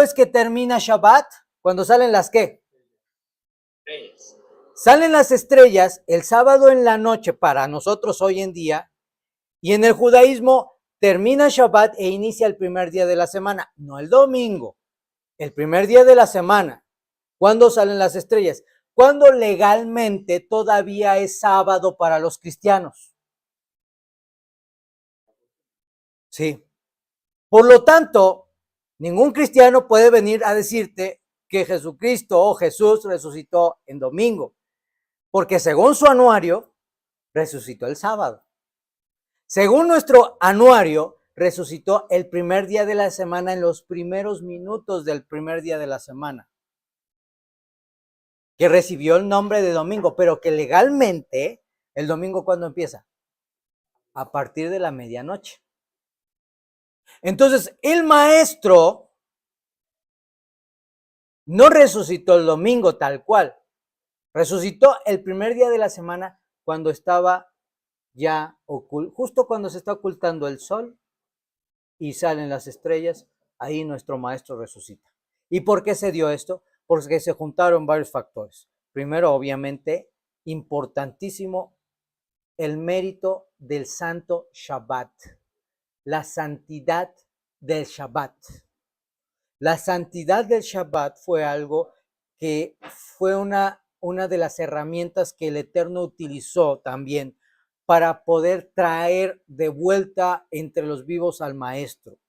es que termina Shabbat? Cuando salen las ¿qué? Salen las estrellas el sábado en la noche para nosotros hoy en día, y en el judaísmo termina Shabbat e inicia el primer día de la semana, no el domingo, el primer día de la semana. ¿Cuándo salen las estrellas? Cuando legalmente todavía es sábado para los cristianos. Sí. Por lo tanto, ningún cristiano puede venir a decirte que Jesucristo o Jesús resucitó en domingo, porque según su anuario, resucitó el sábado. Según nuestro anuario, resucitó el primer día de la semana, en los primeros minutos del primer día de la semana, que recibió el nombre de domingo, pero que legalmente el domingo, ¿cuándo empieza? A partir de la medianoche. Entonces, el Maestro no resucitó el domingo tal cual, resucitó el primer día de la semana, cuando estaba ya justo cuando se está ocultando el sol y salen las estrellas, ahí nuestro Maestro resucita. ¿Y por qué se dio esto? Porque se juntaron varios factores. Primero, obviamente, importantísimo, el mérito del santo Shabbat, la santidad del Shabbat. La santidad del Shabbat fue algo que fue una de las herramientas que el Eterno utilizó también para poder traer de vuelta entre los vivos al Maestro.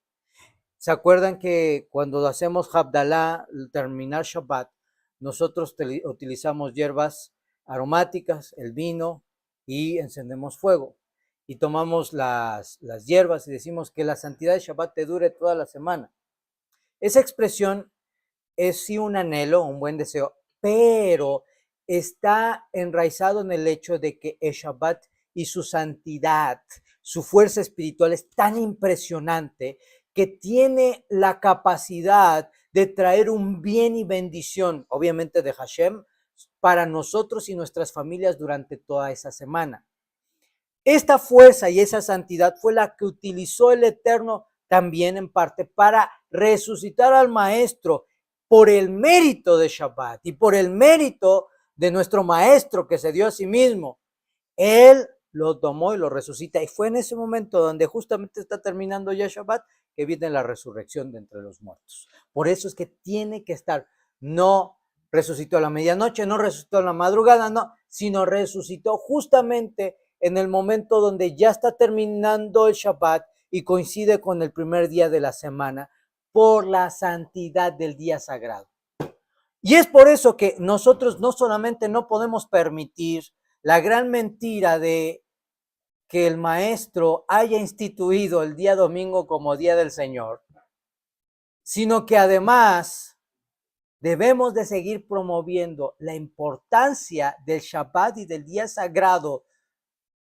¿Se acuerdan que cuando hacemos Havdalah, terminar Shabbat, nosotros utilizamos hierbas aromáticas, el vino, y encendemos fuego? Y tomamos las hierbas y decimos que la santidad de Shabbat te dure toda la semana. Esa expresión es sí un anhelo, un buen deseo, pero está enraizado en el hecho de que el Shabbat y su santidad, su fuerza espiritual es tan impresionante que tiene la capacidad de traer un bien y bendición, obviamente de Hashem, para nosotros y nuestras familias durante toda esa semana. Esta fuerza y esa santidad fue la que utilizó el Eterno también en parte para resucitar al Maestro por el mérito de Shabbat y por el mérito de nuestro Maestro que se dio a sí mismo. Él lo tomó y lo resucita. Y fue en ese momento donde justamente está terminando ya Shabbat que viene la resurrección de entre los muertos. Por eso es que tiene que estar, no resucitó a la medianoche, no resucitó a la madrugada, no, sino resucitó justamente en el momento donde ya está terminando el Shabbat y coincide con el primer día de la semana por la santidad del día sagrado. Y es por eso que nosotros no solamente no podemos permitir la gran mentira de que el maestro haya instituido el día domingo como día del Señor, sino que además debemos de seguir promoviendo la importancia del Shabbat y del día sagrado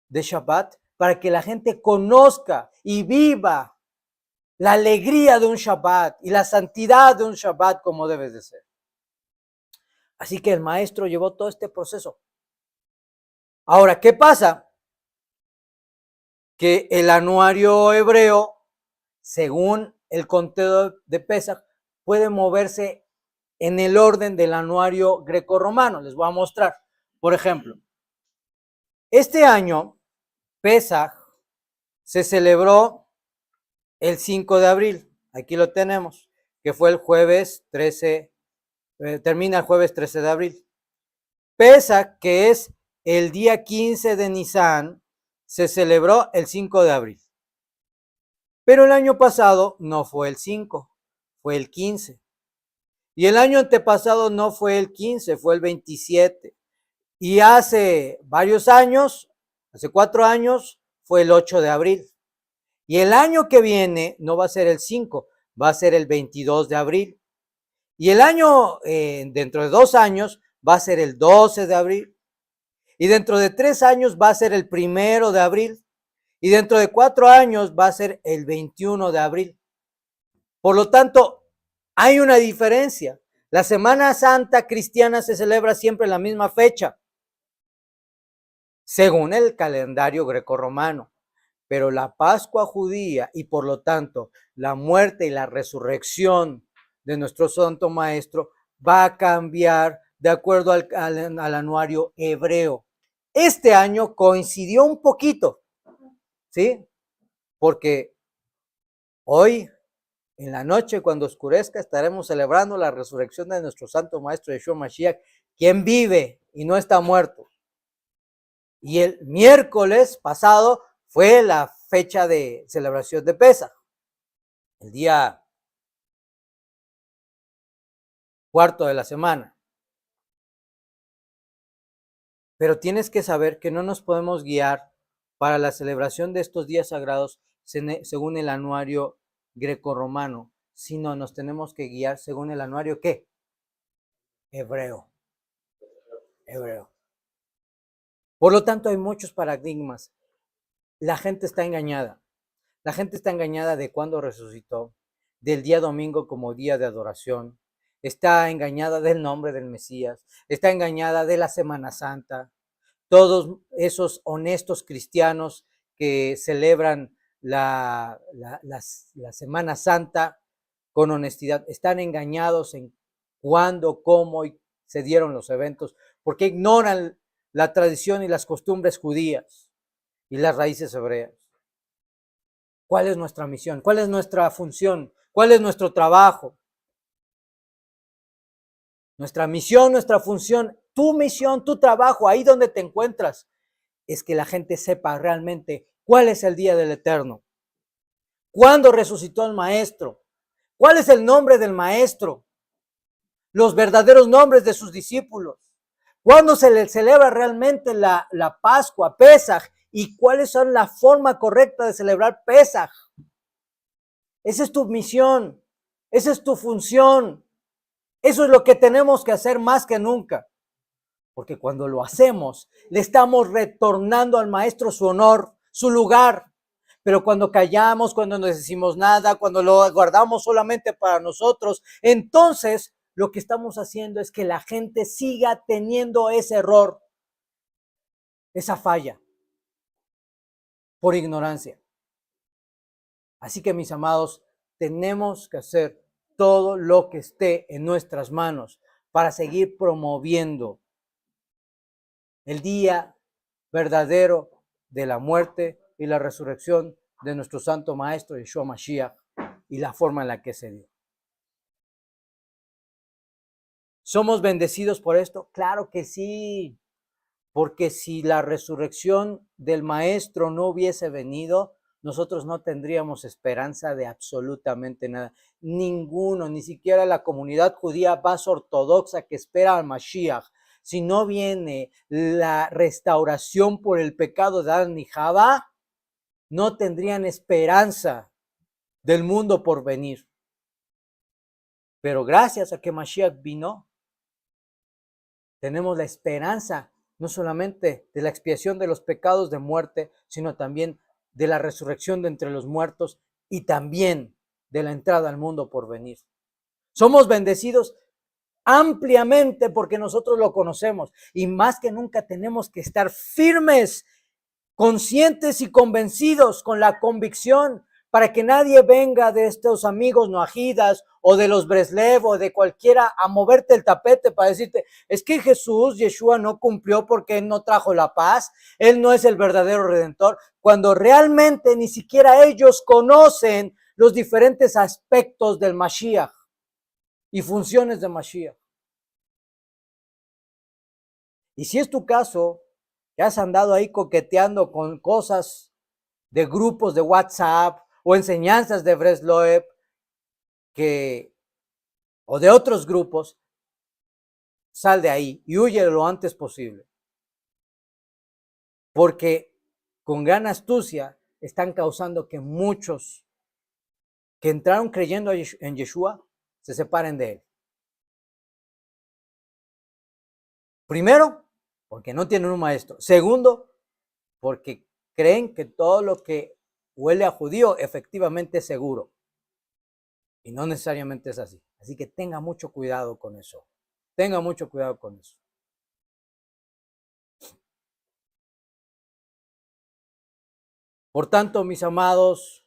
de Shabbat para que la gente conozca y viva la alegría de un Shabbat y la santidad de un Shabbat como debe de ser. Así que el maestro llevó todo este proceso. Ahora, ¿qué pasa? Que el anuario hebreo, según el conteo de Pesach, puede moverse en el orden del anuario grecorromano. Les voy a mostrar. Por ejemplo, este año, Pesach se celebró el 5 de abril. Aquí lo tenemos, que fue el jueves 13, termina el jueves 13 de abril. Pesach, que es el día 15 de Nisan, se celebró el 5 de abril. Pero el año pasado no fue el 5, fue el 15. Y el año antepasado no fue el 15, fue el 27. Y hace varios años, hace 4 años, fue el 8 de abril. Y el año que viene no va a ser el 5, va a ser el 22 de abril. Y el año, dentro de 2 años, va a ser el 12 de abril. Y dentro de 3 años va a ser el 1 de abril. Y dentro de 4 años va a ser el 21 de abril. Por lo tanto, hay una diferencia. La Semana Santa cristiana se celebra siempre en la misma fecha, según el calendario grecorromano. Pero la Pascua judía y por lo tanto la muerte y la resurrección de nuestro Santo Maestro va a cambiar de acuerdo al anuario hebreo. Este año coincidió un poquito, ¿sí? Porque hoy, en la noche, cuando oscurezca, estaremos celebrando la resurrección de nuestro Santo Maestro Yeshua Mashiach, quien vive y no está muerto. Y el miércoles pasado fue la fecha de celebración de Pesaj, el día cuarto de la semana. Pero tienes que saber que no nos podemos guiar para la celebración de estos días sagrados según el anuario grecorromano, sino nos tenemos que guiar según el anuario ¿qué? Hebreo. Hebreo. Por lo tanto, hay muchos paradigmas. La gente está engañada. La gente está engañada de cuándo resucitó, del día domingo como día de adoración. Está engañada del nombre del Mesías. Está engañada de la Semana Santa. Todos esos honestos cristianos que celebran la Semana Santa con honestidad están engañados en cuándo, cómo se dieron los eventos, porque ignoran la tradición y las costumbres judías y las raíces hebreas. ¿Cuál es nuestra misión? ¿Cuál es nuestra función? ¿Cuál es nuestro trabajo? Nuestra misión, nuestra función, tu misión, tu trabajo, ahí donde te encuentras, es que la gente sepa realmente cuál es el día del Eterno. ¿Cuándo resucitó el Maestro? ¿Cuál es el nombre del Maestro? Los verdaderos nombres de sus discípulos. ¿Cuándo se le celebra realmente la Pascua, Pesaj? ¿Y cuáles son la forma correcta de celebrar Pesaj? Esa es tu misión. Esa es tu función. Eso es lo que tenemos que hacer más que nunca. Porque cuando lo hacemos, le estamos retornando al Maestro su honor, su lugar. Pero cuando callamos, cuando no decimos nada, cuando lo guardamos solamente para nosotros, entonces lo que estamos haciendo es que la gente siga teniendo ese error, esa falla. por ignorancia. Así que, mis amados, tenemos que hacer todo lo que esté en nuestras manos para seguir promoviendo el día verdadero de la muerte y la resurrección de nuestro Santo Maestro Yeshua Mashiach y la forma en la que se dio. ¿Somos bendecidos por esto? Claro que sí, porque si la resurrección del Maestro no hubiese venido, nosotros no tendríamos esperanza de absolutamente nada. Ninguno, ni siquiera la comunidad judía más ortodoxa que espera al Mashiach. Si no viene la restauración por el pecado de Adán y Jabá, no tendrían esperanza del mundo por venir. Pero gracias a que Mashiach vino, tenemos la esperanza no solamente de la expiación de los pecados de muerte, sino también de la resurrección de entre los muertos y también de la entrada al mundo por venir. Somos bendecidos ampliamente porque nosotros lo conocemos y más que nunca tenemos que estar firmes, conscientes y convencidos con la convicción para que nadie venga de estos amigos noajidas o de los Breslev o de cualquiera a moverte el tapete para decirte, es que Jesús, Yeshua, no cumplió porque Él no trajo la paz, Él no es el verdadero Redentor, cuando realmente ni siquiera ellos conocen los diferentes aspectos del Mashiach y funciones de Mashiach. Y si es tu caso, que has andado ahí coqueteando con cosas de grupos de WhatsApp o enseñanzas de Breslev o de otros grupos, sal de ahí y huye lo antes posible. Porque con gran astucia están causando que muchos que entraron creyendo en Yeshua se separen de él. Primero, porque no tienen un maestro. Segundo, porque creen que todo lo que huele a judío efectivamente es seguro. Y no necesariamente es así. Así que tenga mucho cuidado con eso. Tenga mucho cuidado con eso. Por tanto, mis amados,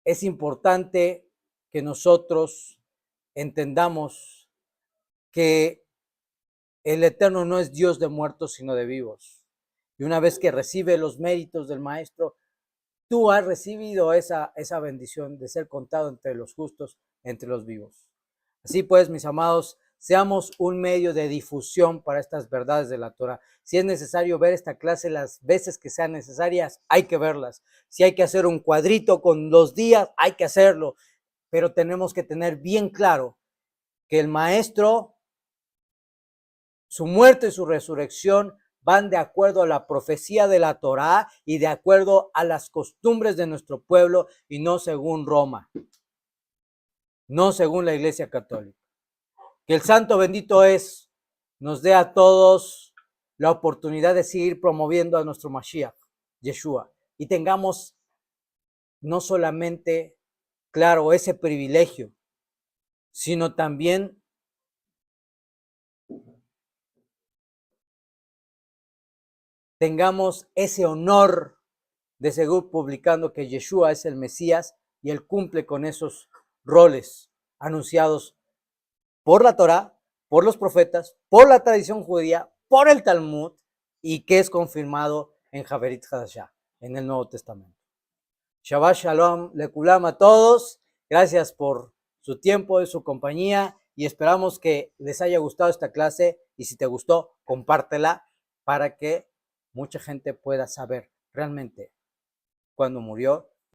es importante que nosotros entendamos que el Eterno no es Dios de muertos, sino de vivos. Y una vez que recibe los méritos del Maestro, tú has recibido esa bendición de ser contado entre los justos, entre los vivos. Así pues, mis amados, seamos un medio de difusión para estas verdades de la Torah. Si es necesario ver esta clase las veces que sean necesarias, hay que verlas. Si hay que hacer un cuadrito con los días, hay que hacerlo. Pero tenemos que tener bien claro que el Maestro, su muerte y su resurrección van de acuerdo a la profecía de la Torá y de acuerdo a las costumbres de nuestro pueblo y no según Roma, no según la Iglesia Católica. Que el Santo bendito nos dé a todos la oportunidad de seguir promoviendo a nuestro Mashiach, Yeshua, y tengamos no solamente, claro, ese privilegio, sino también tengamos ese honor de seguir publicando que Yeshua es el Mesías y Él cumple con esos roles anunciados por la Torá, por los profetas, por la tradición judía, por el Talmud y que es confirmado en Javerit Hadashah, en el Nuevo Testamento. Shabbat Shalom, Lekulam a todos. Gracias por su tiempo y su compañía y esperamos que les haya gustado esta clase y si te gustó, compártela para que mucha gente pueda saber realmente cuándo murió